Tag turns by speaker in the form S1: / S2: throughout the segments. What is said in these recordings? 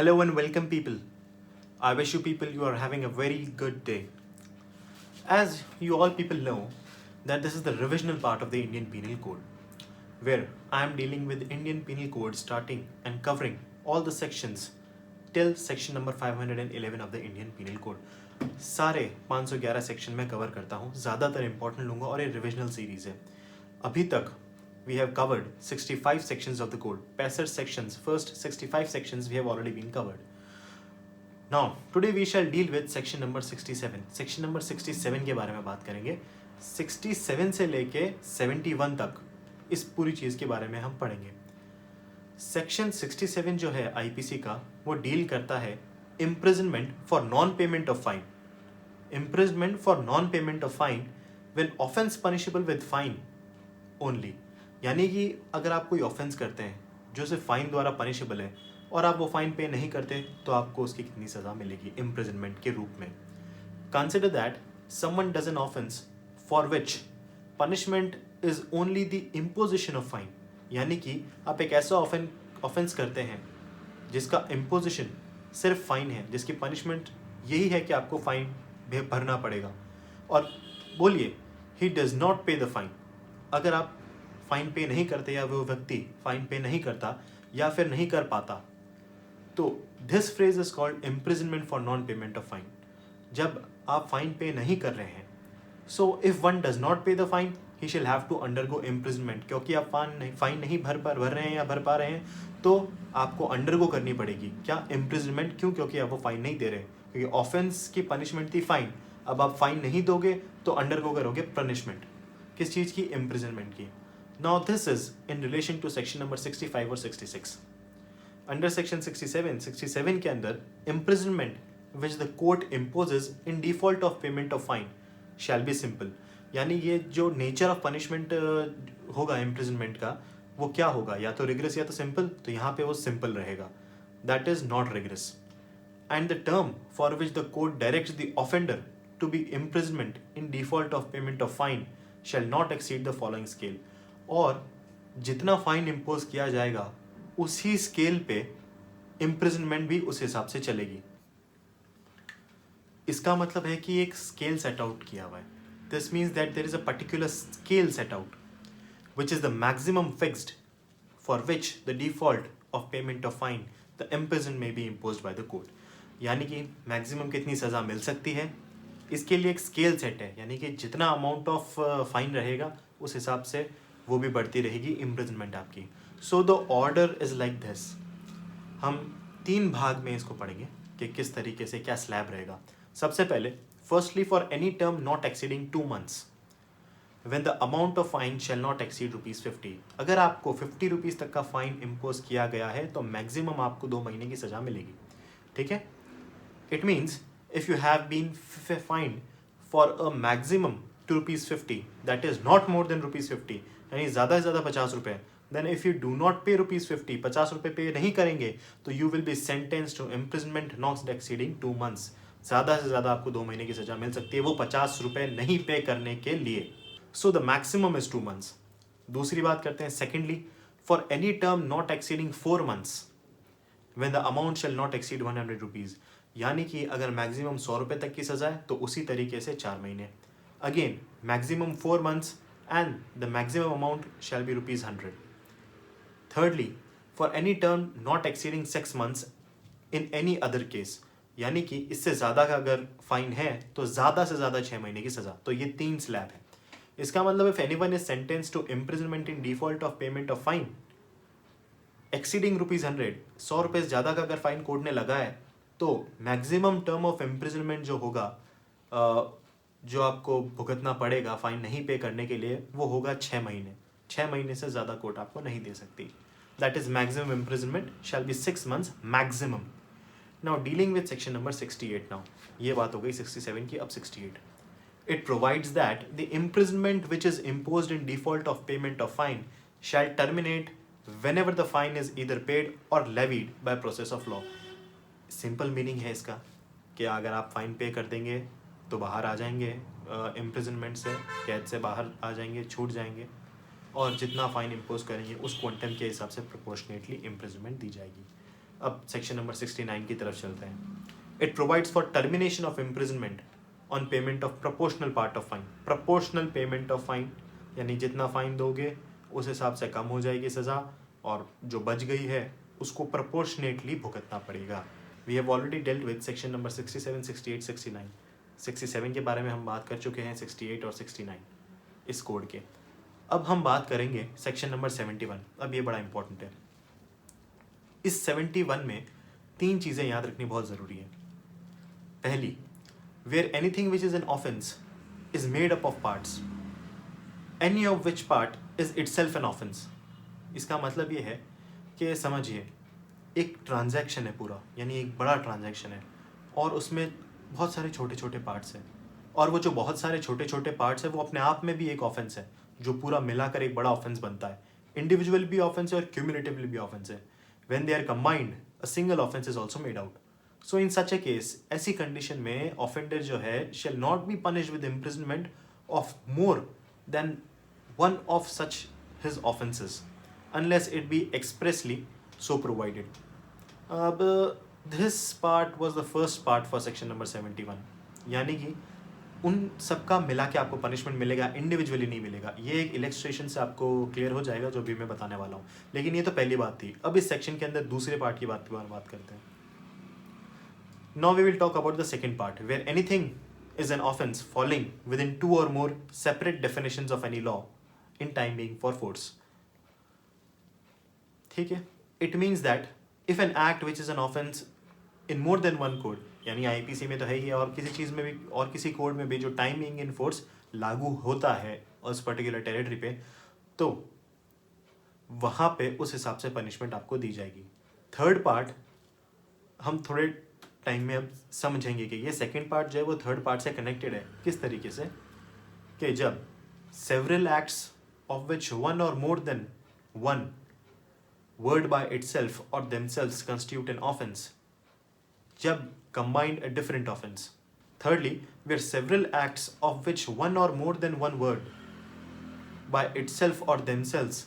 S1: Hello and welcome, people. I wish you are having a very good day. As you all people know, that this is the revisional part of the Indian Penal Code, where I am dealing with Indian Penal Code starting and covering all the sections till section number 511 of the Indian Penal Code. सारे 511 section में cover करता हूँ, ज़्यादातर important लूँगा और ये revisional series है. अभी तक we have covered 65 sections of the code. 65 sections, first 65 sections we have already been covered. Now, today we shall deal with section number 67. Section number 67 के बारे में बात करेंगे. 67 से लेके 71 तक इस पूरी चीज़ के बारे में हम पढ़ेंगे. सेक्शन 67 जो है आईपीसी का, वो डील करता है imprisonment for non-payment of fine. Imprisonment for non-payment of fine when offence punishable with fine only. यानी कि अगर आप कोई ऑफेंस करते हैं जो सिर्फ फाइन द्वारा पनिशेबल है और आप वो फाइन पे नहीं करते तो आपको उसकी कितनी सज़ा मिलेगी इम्प्रिजनमेंट के रूप में. Consider that someone does an offence for which punishment is only the imposition of fine. यानी कि आप एक ऐसा ऑफेंस करते हैं जिसका इम्पोजिशन सिर्फ फाइन है, जिसकी पनिशमेंट यही है कि आपको फाइन भरना पड़ेगा, और बोलिए ही डज नॉट पे द फाइन. अगर आप फाइन पे नहीं करते या वो व्यक्ति फाइन पे नहीं करता या फिर नहीं कर पाता, तो this phrase is called imprisonment for non payment of fine. जब आप फाइन पे नहीं कर रहे हैं, so if one does not पे द फाइन ही शिल हैव टू अंडरगो इम्प्रिजनमेंट. क्योंकि आप फाइन नहीं भर रहे हैं या भर पा रहे हैं तो आपको अंडरगो करनी पड़ेगी क्या, इम्प्रिजनमेंट. क्यों? क्योंकि आप वो फाइन नहीं दे रहे, क्योंकि ऑफेंस की पनिशमेंट थी फाइन. अब आप फाइन नहीं दोगे तो अंडरगो करोगे पनिशमेंट. किस चीज़ की? इम्प्रिजनमेंट की. Now this is in relation to section number 65 और 66. Under section 67 के अंदर imprisonment which the court imposes in default of payment of fine shall be simple. यानी ये जो nature of punishment होगा imprisonment का, वो क्या होगा? या तो rigorous या तो simple. तो यहाँ पे वो simple रहेगा. That is not rigorous. And the term for which the court directs the offender to be imprisonment in default of payment of fine shall not exceed the following scale. और जितना fine impose किया जाएगा उसी scale पे imprisonment भी उस हिसाब से चलेगी. इसका मतलब है कि एक स्केल सेट आउट किया हुआ है. This means that there is a particular scale set out which is the maximum fixed for which the default of payment of fine the imprisonment may be imposed by the court. यानी कि maximum कितनी सज़ा मिल सकती है, इसके लिए एक scale set है. यानी कि जितना अमाउंट ऑफ फाइन रहेगा उस हिसाब से वो भी बढ़ती रहेगी इम्प्रिजनमेंट आपकी. So the order is like this. हम 3 भाग में इसको पढ़ेंगे कि किस तरीके से क्या स्लैब रहेगा. सबसे पहले, firstly for any term not exceeding 2 months when the amount of fine shall not exceed ₹50. अगर आपको ₹50 तक का फाइन इम्पोज किया गया है तो मैक्सिमम आपको 2 महीने की सज़ा मिलेगी. ठीक है. It means if you have been fined for a maximum ₹50, that is not more than ₹50, यानी ज़्यादा से ज़्यादा 50 रुपये. Then if you do not pay ₹50, 50 रुपये पे नहीं करेंगे तो you will be sentence to imprisonment not exceeding 2 months. ज़्यादा से ज़्यादा आपको 2 महीने की सज़ा मिल सकती है वो 50 रुपये नहीं पे करने के लिए. So the maximum is 2 months. दूसरी बात करते हैं, secondly for any term not exceeding 4 months when the amount shall not exceed ₹100. यानी कि अगर मैक्सिमम 100 रुपये तक की सज़ा है तो उसी तरीके से 4 महीने. Again maximum 4 months and the maximum amount shall be ₹100. Thirdly, for any term not exceeding 6 months in any other case, यानी कि इससे ज़्यादा का अगर फाइन है तो ज़्यादा से ज़्यादा 6 महीने की सज़ा. तो ये 3 स्लैब है. इसका मतलब if anyone is sentence to imprisonment in default of payment of fine exceeding ₹100, 100 रुपये ज़्यादा का अगर फाइन कोर्ट ने लगा है तो मैक्सिमम टर्म ऑफ इम्प्रिजनमेंट जो होगा, जो आपको भुगतना पड़ेगा फाइन नहीं पे करने के लिए, वो होगा 6 महीने. 6 महीने से ज़्यादा कोर्ट आपको नहीं दे सकती. That is maximum imprisonment shall be 6 months maximum. Now dealing with section number 68. Now ये बात हो गई 67 की. अब 68. It provides that the imprisonment which is imposed in default of payment of fine shall terminate whenever the fine is either paid or levied by process of law. Simple meaning है इसका कि अगर आप फाइन पे कर देंगे तो बाहर आ जाएंगे इम्प्रिजनमेंट से, कैद से बाहर आ जाएंगे, छूट जाएंगे, और जितना फ़ाइन इम्पोज करेंगे उस क्वांटम के हिसाब से प्रोपोर्शनेटली इम्प्रिजनमेंट दी जाएगी. अब सेक्शन नंबर 69 की तरफ चलते हैं. It provides for termination of imprisonment on payment of proportional part of fine. Proportional payment of fine यानी जितना फाइन दोगे उस हिसाब से कम हो जाएगी सज़ा, और जो बच गई है उसको प्रोपोर्शनेटली भुगतना पड़ेगा. We have already dealt with section number 67, 68, 69. 67 के बारे में हम बात कर चुके हैं, 68 और 69 इस कोड के. अब हम बात करेंगे सेक्शन नंबर 71. अब ये बड़ा इंपॉर्टेंट है. इस 71 में 3 चीज़ें याद रखनी बहुत ज़रूरी है. पहली, wear anything which is an offence is made up of parts, any of which part is itself an offence. इसका मतलब ये है कि समझिए एक ट्रांजैक्शन है पूरा, यानी एक बड़ा ट्रांजैक्शन है और उसमें बहुत सारे छोटे छोटे पार्ट्स हैं, और वो जो बहुत सारे छोटे छोटे पार्ट्स हैं वो अपने आप में भी एक ऑफेंस है जो पूरा मिलाकर एक बड़ा ऑफेंस बनता है. इंडिविजुअल भी ऑफेंस है और क्यूमुलेटिवली भी ऑफेंस है. When they are combined a single offence is also made out. So in such a case, ऐसी कंडीशन में ऑफेंडर जो है shall not be punished with imprisonment of more than one of such his offenses unless it be expressly so provided. This part was the first part for section number 71. यानी कि उन सबका मिला के आपको पनिशमेंट मिलेगा, इंडिविजुअली नहीं मिलेगा. ये एक इलेस्ट्रेशन से आपको क्लियर हो जाएगा जो भी मैं बताने वाला हूँ. लेकिन ये तो पहली बात थी. अब इस सेक्शन के अंदर दूसरे पार्ट की बात करते हैं. Now we will talk about the second part, where anything is an offense falling within 2 or more separate definitions of any law in time being for force. ठीक है. It means that if an act which is an offense in more than one code, यानी IPC में तो है ही, और किसी चीज़ में भी और किसी कोड में भी जो टाइम बीइंग इन फोर्स लागू होता है उस पर्टिकुलर टेरिटरी पे, तो वहाँ पे उस हिसाब से पनिशमेंट आपको दी जाएगी. थर्ड पार्ट हम थोड़े टाइम में अब समझेंगे कि ये सेकेंड पार्ट जो है वो थर्ड पार्ट से कनेक्टेड है. किस तरीके से कि जब several acts of which one or more than one word by itself or themselves constitute an offense, जब combined a different offense. Thirdly, where several acts of which one or more than one word by itself or themselves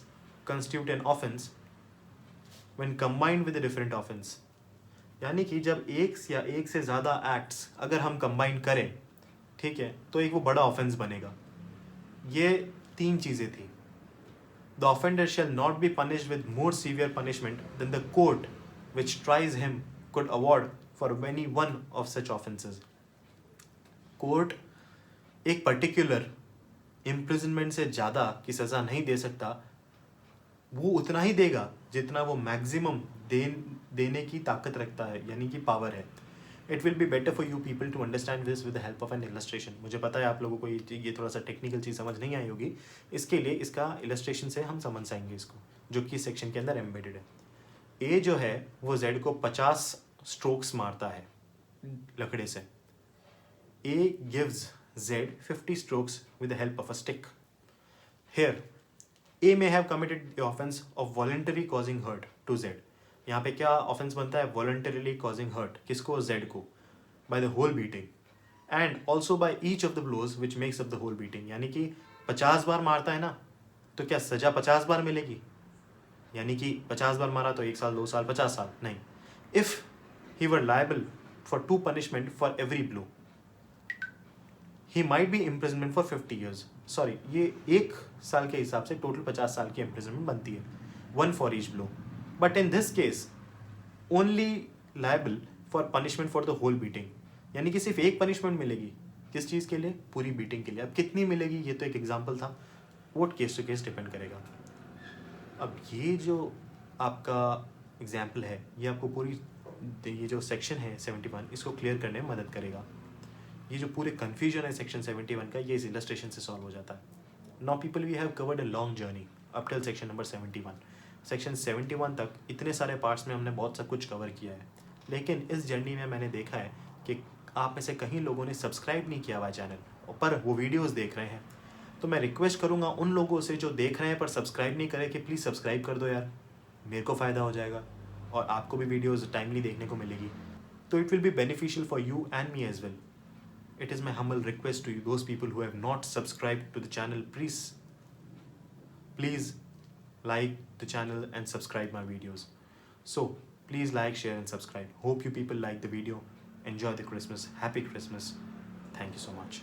S1: constitute an offense when combined with a different offense. यानी कि जब एक या एक से ज़्यादा acts अगर हम कंबाइन करें, ठीक है, तो एक वो बड़ा ऑफेंस बनेगा. ये 3 चीज़ें थी. The offender shall not be punished with more severe punishment than the court which tries him could award for any one of such offences. Court एक पर्टिकुलर इम्प्रिजनमेंट से ज़्यादा की सज़ा नहीं दे सकता. वो उतना ही देगा जितना वो मैक्सिमम देने की ताकत रखता है, यानी कि पावर है. It will be better for you people to understand this with the help of an illustration. मुझे पता है आप लोगों को ये थोड़ा सा टेक्निकल चीज़ समझ नहीं आई होगी, इसके लिए इसका इलस्ट्रेशन से हम समझ जाएंगे इसको, जो कि सेक्शन के अंदर एम्बेडेड है. ए जो है वो जेड को 50 स्ट्रोक्स मारता है लकड़े से. A gives Z 50 strokes with the help of a stick. Here A may have committed the offense of voluntarily causing hurt to Z. यहाँ पे क्या ऑफेंस बनता है? voluntarily causing hurt. किसको? Z को. by the whole beating and also by each of the blows which makes up the whole beating. यानी कि 50 बार मारता है ना, तो क्या सजा 50 बार मिलेगी? यानी कि 50 बार मारा तो 1 साल, 2 साल, 50 साल? नहीं. If he were liable for 2 punishment for every blow, he might be imprisonment for 50 years. Sorry, ये 1 साल के हिसाब से टोटल 50 साल की इम्प्रिजनमेंट बनती है, 1 for each blow. But in this case only liable for punishment for the whole beating. यानी कि सिर्फ एक पनिशमेंट मिलेगी. किस चीज़ के लिए? पूरी बीटिंग के लिए. अब कितनी मिलेगी ये तो एक एग्जाम्पल था, वो केस टू केस डिपेंड करेगा. अब ये जो आपका एग्जाम्पल है ये आपको पूरी ये जो सेक्शन है 71 इसको क्लियर करने में मदद करेगा. ये जो पूरे कन्फ्यूजन है सेक्शन 71 का, ये इस इलस्ट्रेशन से सॉल्व हो जाता है. Now people, we have covered a long journey up till section number 71. Section 71 तक इतने सारे पार्ट्स में हमने बहुत सब कुछ कवर किया है. लेकिन इस जर्नी में मैंने देखा है कि आप में से कई लोगों ने सब्सक्राइब नहीं किया हुआ चैनल, पर वो वीडियोस देख रहे हैं. तो मैं रिक्वेस्ट करूँगा उन लोगों से जो देख रहे हैं पर सब्सक्राइब नहीं करें कि प्लीज़ सब्सक्राइब कर दो यार, मेरे को फ़ायदा हो जाएगा और आपको भी वीडियोज़ टाइमली देखने को मिलेगी. तो it will be beneficial for you and me as well. It is my humble request to you, those people who have not subscribed to the channel, please like the channel and subscribe my videos. So Please like, share, and subscribe. Hope you people like the video. Enjoy the Christmas. Happy Christmas. Thank you so much.